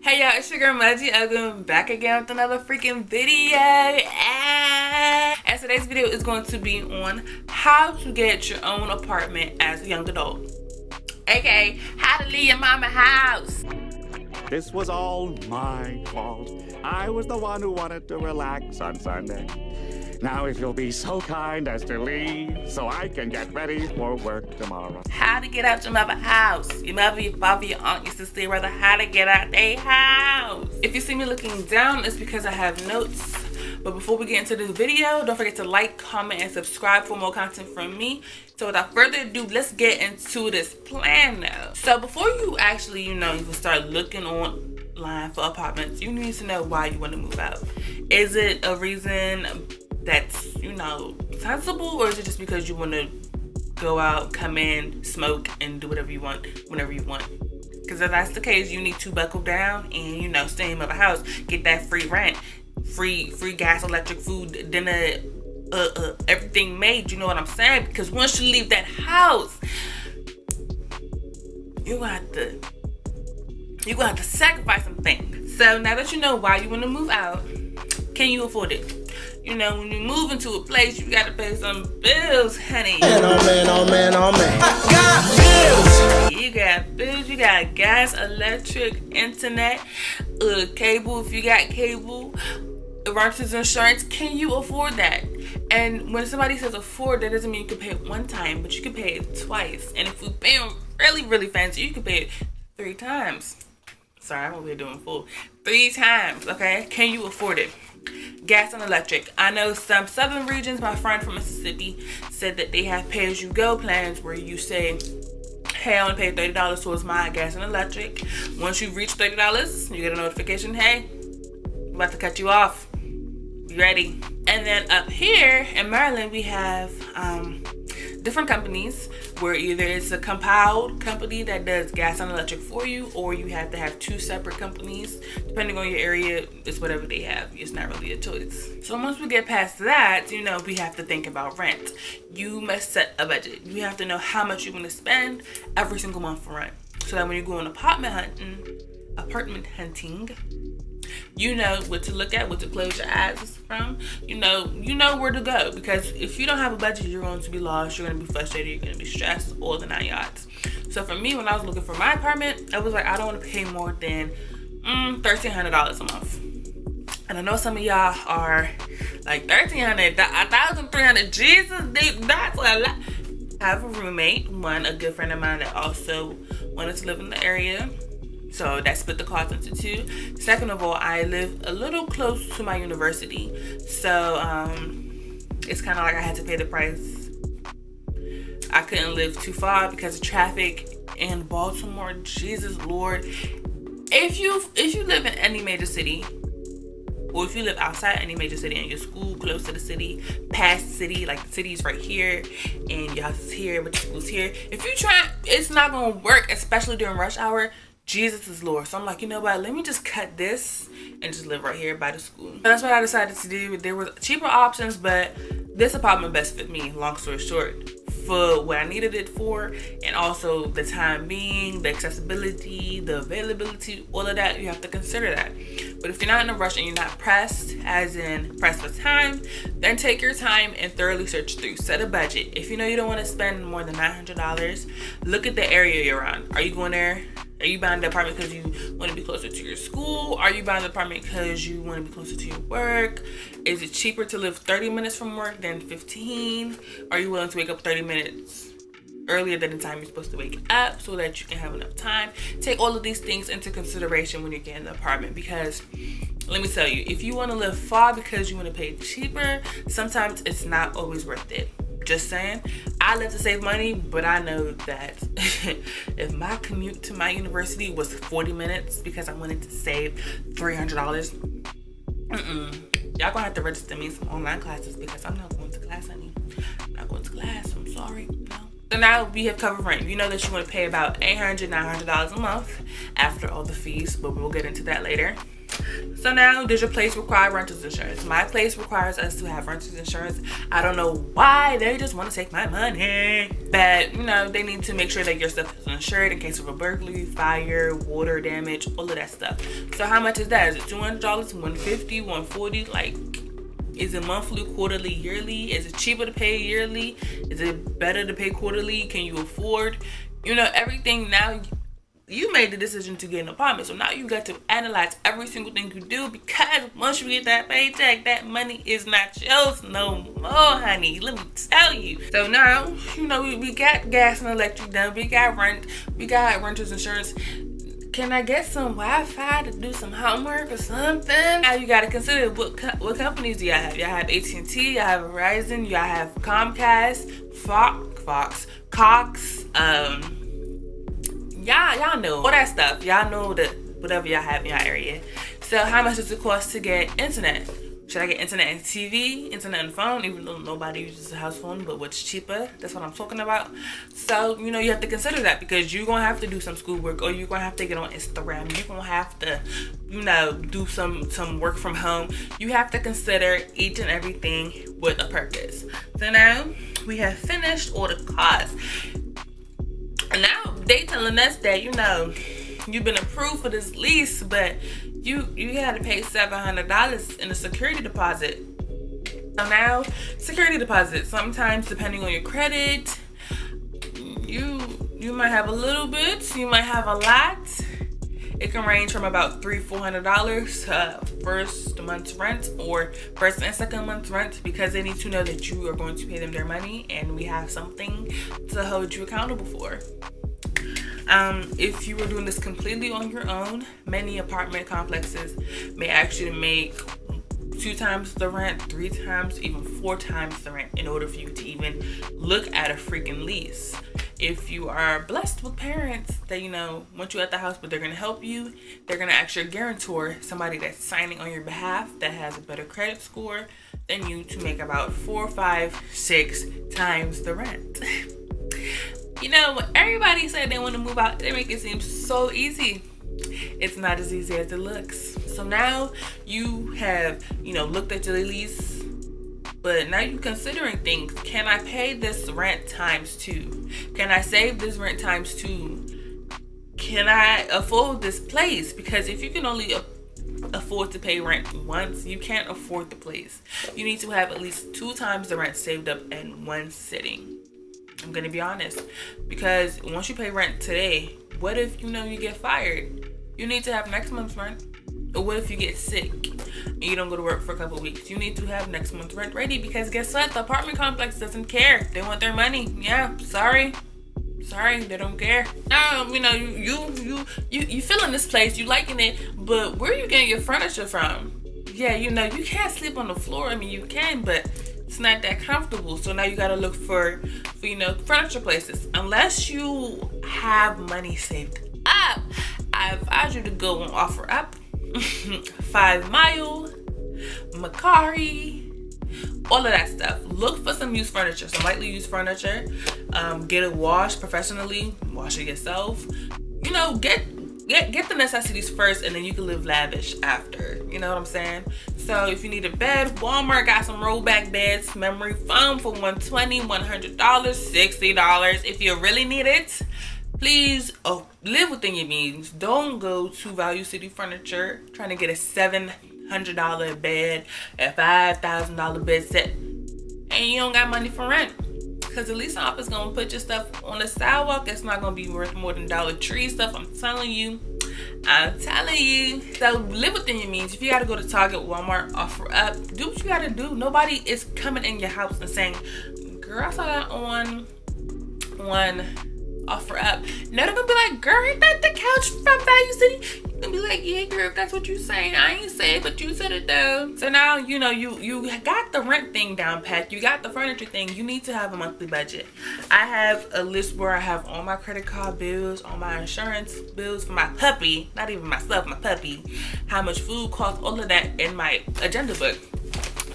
Hey y'all, it's your girl Maji. I'm back again with another freaking video. And today's video is going to be on how to get your own apartment as a young adult. AKA, how to leave your mama house. This was all my fault. I was the one who wanted to relax on Sunday. Now if you'll be so kind as to leave so I can get ready for work tomorrow. How to get out your mother house. Your mother, your father, your aunt, your sister, your brother, how to get out their house. If you see me looking down, it's because I have notes. But before we get into this video, don't forget to like, comment, and subscribe for more content from me. So without further ado, let's get into this plan now. So before you actually, you can start looking online for apartments, you need to know why you want to move out. Is it a reason that's, sensible, or is it just because you want to go out, come in, smoke, and do whatever you want whenever you want? Because if that's the case, you need to buckle down and, stay in the house, get that free rent, free gas, electric, food, dinner, everything made, you know what I'm saying? Because once you leave that house, you're gonna have to sacrifice some things. So now that you know why you want to move out, can you afford it? When you move into a place, you gotta pay some bills, honey. Man, oh man, oh man, oh man. I got bills. You got bills, you got gas, electric, internet, cable if you got cable, renters insurance. Can you afford that? And when somebody says afford, that doesn't mean you can pay it one time, but you can pay it twice. And if we pay them really, really fancy, you can pay it 3 times. Sorry, I'm over here doing full. 3 times, okay? Can you afford it? Gas and electric. I know some southern regions, my friend from Mississippi said that they have pay-as-you-go plans where you say, hey, I only paid $30 towards my gas and electric. Once you reach $30, you get a notification, hey, we're about to cut you off. You ready? And then up here in Maryland, we have different companies where either it's a compound company that does gas and electric for you, or you have to have 2 separate companies. Depending on your area, it's whatever they have. It's not really a choice. So once we get past that, we have to think about rent. You must set a budget. You have to know how much you're going to spend every single month for rent. So that when you go on apartment hunting, you know what to look at, what to close your eyes from. You know where to go. Because if you don't have a budget, you're going to be lost. You're going to be frustrated. You're going to be stressed. All the 9 yards. So for me, when I was looking for my apartment, I was like, I don't want to pay more than $1,300 a month. And I know some of y'all are like, $1,300, $1,300. Jesus, that's a lot. I have a roommate, a good friend of mine that also wanted to live in the area. So that split the cost into 2. Second of all, I live a little close to my university. So it's kind of like I had to pay the price. I couldn't live too far because of traffic in Baltimore. Jesus Lord. If you live in any major city, or if you live outside any major city and your school close to the city, past the city, like the city's right here and your house is here, but your school's here. If you try, it's not going to work, especially during rush hour. Jesus is Lord. So I'm like, you know what? Let me just cut this and just live right here by the school. So that's what I decided to do. There were cheaper options, but this apartment best fit me, long story short, for what I needed it for, and also the time being, the accessibility, the availability, all of that. You have to consider that. But if you're not in a rush and you're not pressed, as in pressed for time, then take your time and thoroughly search through. Set a budget. If you know you don't want to spend more than $900, look at the area you're on. Are you going there? Are you buying the apartment because you want to be closer to your school? Are you buying the apartment because you want to be closer to your work? Is it cheaper to live 30 minutes from work than 15? Are you willing to wake up 30 minutes earlier than the time you're supposed to wake up so that you can have enough time? Take all of these things into consideration when you're getting the apartment, because let me tell you, if you want to live far because you want to pay cheaper, sometimes it's not always worth it. Just saying. I live to save money, but I know that if my commute to my university was 40 minutes because I wanted to save $300, y'all gonna have to register me some online classes because I'm not going to class, honey. I'm not going to class. I'm sorry. No. So now we have covered rent. You know that you want to pay about $800, $900 a month after all the fees, but we'll get into that later. So now, does your place require renter's insurance? My place requires us to have renter's insurance. I don't know why, they just want to take my money. But, you know, they need to make sure that your stuff is insured in case of a burglary, fire, water damage, all of that stuff. So how much is that? Is it $200, $150, $140? Like, is it monthly, quarterly, yearly? Is it cheaper to pay yearly? Is it better to pay quarterly? Can you afford? You know, everything now. You made the decision to get an apartment, so now you got to analyze every single thing you do, because once you get that paycheck, that money is not yours no more, honey. Let me tell you. So now, you know, we got gas and electric done. We got rent. We got renter's insurance. Can I get some Wi-Fi to do some homework or something? Now you gotta consider what companies do y'all have. Y'all have AT&T, y'all have Verizon, y'all have Comcast, Fox, Cox, y'all know all that stuff. Y'all know that whatever y'all have in your area. So how much does it cost to get internet? Should I get internet and TV, internet and phone, even though nobody uses a house phone, but what's cheaper? That's what I'm talking about. So, you know, you have to consider that, because you're going to have to do some schoolwork, or you're going to have to get on Instagram. You're going to have to, you know, do some work from home. You have to consider each and everything with a purpose. So now we have finished all the costs. And now they telling us that, you know, you've been approved for this lease, but you had to pay $700 in a security deposit. So now, security deposit, sometimes depending on your credit, you might have a little bit, you might have a lot. It can range from about $300-$400 first month's rent, or first and second month's rent, because they need to know that you are going to pay them their money, and we have something to hold you accountable for. If you were doing this completely on your own, many apartment complexes may actually make 2 times the rent, 3 times, even 4 times the rent in order for you to even look at a freaking lease. If you are blessed with parents that, you know, want you at the house, but they're going to help you, they're going to ask your guarantor, somebody that's signing on your behalf that has a better credit score than you, to make about 4, 5, 6 times the rent. You know, when everybody said they want to move out, they make it seem so easy. It's not as easy as it looks. So now you have, you know, looked at your lease, but now you're considering things. Can I pay this rent times 2? Can I save this rent times 2? Can I afford this place? Because if you can only afford to pay rent once, you can't afford the place. You need to have at least 2 times the rent saved up in one sitting. I'm gonna be honest, because once you pay rent today, what if, you know, you get fired? You need to have next month's rent. Or what if you get sick and you don't go to work for a couple of weeks? You need to have next month's rent ready, because guess what? The apartment complex doesn't care. They want their money. Yeah, sorry, they don't care. You know, you feeling this place, you liking it, but where are you getting your furniture from? Yeah, you know, you can't sleep on the floor. I mean, you can, but it's not that comfortable. So now you gotta look for you know, furniture places. Unless you have money saved up, I advise you to go on OfferUp, 5 Mile, Mercari, all of that stuff. Look for some used furniture, some lightly used furniture. Get it washed professionally, wash it yourself. You know, get the necessities first, and then you can live lavish after. You know what I'm saying? So if you need a bed, Walmart got some rollback beds, memory foam for $120, $100, $60. If you really need it, please live within your means. Don't go to Value City Furniture trying to get a $700 bed, a $5,000 bed set, and you don't got money for rent. Because the lease office is going to put your stuff on the sidewalk. It's not going to be worth more than Dollar Tree stuff. I'm telling you. So live within your means. If you got to go to Target, Walmart, OfferUp, do what you got to do. Nobody is coming in your house and saying, girl, I saw that on OfferUp. No, they're going to be like, girl, ain't that the couch from Value City? You're going to be like, yeah, girl, if that's what you're saying. I ain't say it, but you said it though. So now, you know, you got the rent thing down pat. You got the furniture thing. You need to have a monthly budget. I have a list where I have all my credit card bills, all my insurance bills for my puppy, not even myself, my puppy, how much food costs, all of that in my agenda book.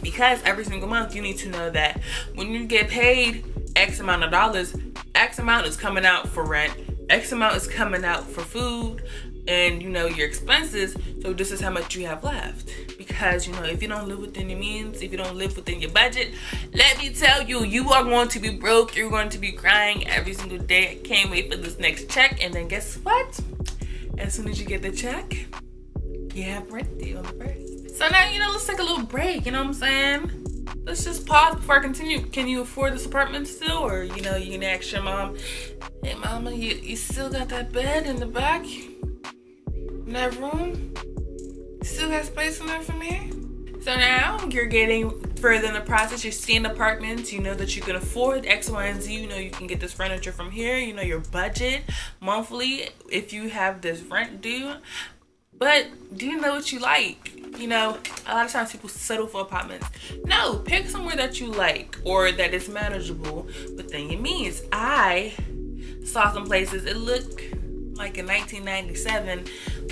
Because every single month you need to know that when you get paid X amount of dollars, X amount is coming out for rent, X amount is coming out for food, and you know your expenses, so this is how much you have left. Because you know, if you don't live within your means, if you don't live within your budget, let me tell you, you are going to be broke. You're going to be crying every single day. I can't wait for this next check. And then guess what? As soon as you get the check, you have rent due on the first. So now, you know, let's take a little break, you know what I'm saying? Let's just pause before I continue. Can you afford this apartment still? Or, you know, you can ask your mom, hey mama, you still got that bed in the back? In that room? You still got space in there for me? So now you're getting further in the process. You're seeing apartments. You know that you can afford X, Y, and Z. You know you can get this furniture from here. You know your budget monthly if you have this rent due. But do you know what you like? You know, a lot of times people settle for apartments. No, pick somewhere that you like or that is manageable within your means. I saw some places, it looked like in 1997,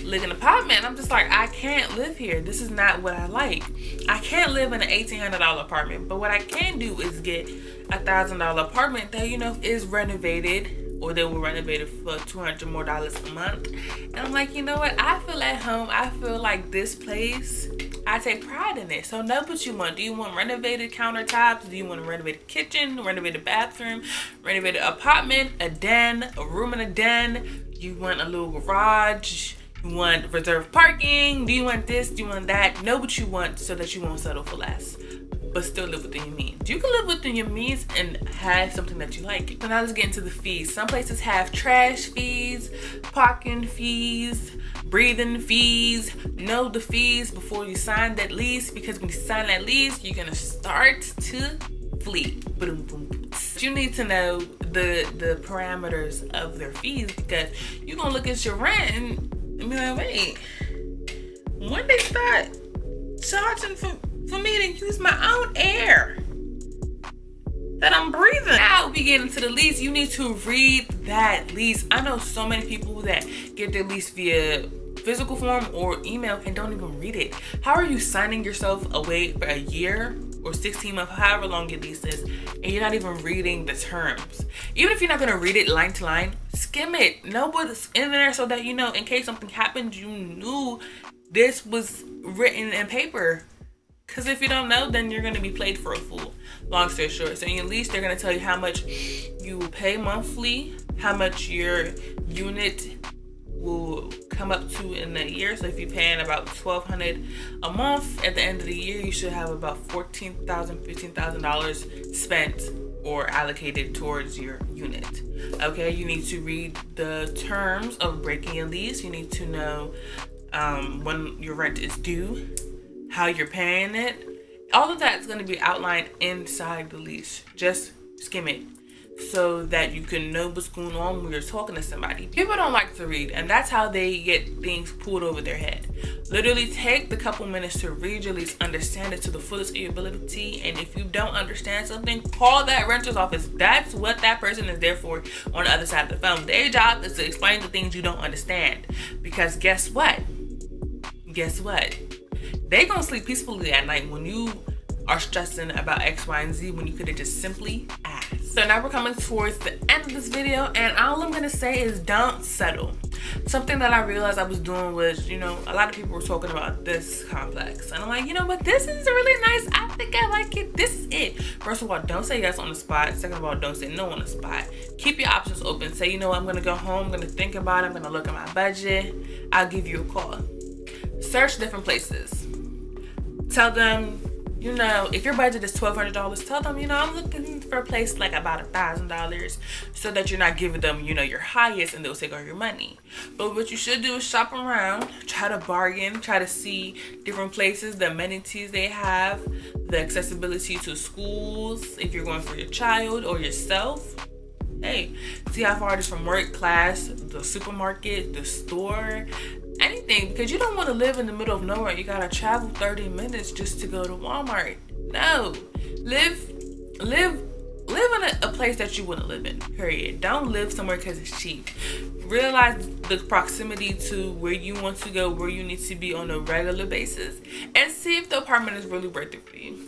live in an apartment. I'm just like, I can't live here. This is not what I like. I can't live in an $1,800 apartment, but what I can do is get a $1,000 apartment that, you know, is renovated, or they will renovate it for $200 more a month. And I'm like, you know what? I feel at home. I feel like this place, I take pride in it. So know what you want. Do you want renovated countertops? Do you want a renovated kitchen, renovated bathroom, renovated apartment, a den, a room in a den? You want a little garage? You want reserved parking? Do you want this? Do you want that? Know what you want so that you won't settle for less, but still live within your means. You can live within your means and have something that you like. So now let's get into the fees. Some places have trash fees, parking fees, breathing fees. Know the fees before you sign that lease, because when you sign that lease, you're gonna start to flee. Boom, boom, boom. You need to know the parameters of their fees, because you're gonna look at your rent and be like, wait, when they start charging for me to use my own air that I'm breathing? Now we get into the lease. You need to read that lease. I know so many people that get their lease via physical form or email and don't even read it. How are you signing yourself away for a year or 16 months, however long your lease is, and you're not even reading the terms? Even if you're not gonna read it line to line, skim it. Know what's in there so that, you know, in case something happens, you knew this was written in paper. Because if you don't know, then you're going to be played for a fool. Long story short. So in your lease, they're going to tell you how much you will pay monthly, how much your unit will come up to in a year. So if you're paying about $1,200 a month, at the end of the year, you should have about $14,000, $15,000 spent or allocated towards your unit. Okay, you need to read the terms of breaking a lease. You need to know when your rent is due, how you're paying it. All of that's going to be outlined inside the lease. Just skim it so that you can know what's going on when you're talking to somebody. People don't like to read, and that's how they get things pulled over their head. Literally take the couple minutes to read your lease, understand it to the fullest of your ability, and if you don't understand something, call that renter's office. That's what that person is there for on the other side of the phone. Their job is to explain the things you don't understand. Because guess what? They gonna sleep peacefully at night when you are stressing about X, Y, and Z, when you could have just simply asked. So now we're coming towards the end of this video, and all I'm gonna say is don't settle. Something that I realized I was doing was, you know, a lot of people were talking about this complex, and I'm like, you know what, this is really nice. I think I like it. This is it. First of all, don't say yes on the spot. Second of all, don't say no on the spot. Keep your options open. Say, you know what, I'm gonna go home, I'm gonna think about it, I'm gonna look at my budget, I'll give you a call. Search different places. Tell them, you know, if your budget is $1,200, tell them, you know, I'm looking for a place like about $1,000, so that you're not giving them, you know, your highest and they'll take all your money. But what you should do is shop around, try to bargain, try to see different places, the amenities they have, the accessibility to schools, if you're going for your child or yourself. Hey, see how far it is from work, class, the supermarket, the store, anything, because you don't want to live in the middle of nowhere. You gotta travel 30 minutes just to go to Walmart. No, live in a place that you want to live in, period. Don't live somewhere because it's cheap. Realize the proximity to where you want to go, where you need to be on a regular basis, and see if the apartment is really worth it for you.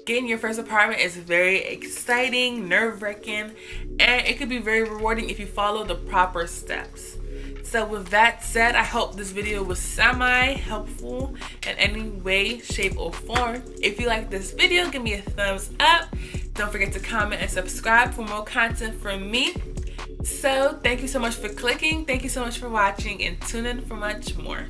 Getting your first apartment is very exciting, nerve-wracking, and it could be very rewarding if you follow the proper steps. So with that said, I hope this video was semi-helpful in any way, shape, or form. If you like this video, give me a thumbs up. Don't forget to comment and subscribe for more content from me. So thank you so much for clicking. Thank you so much for watching, and tune in for much more.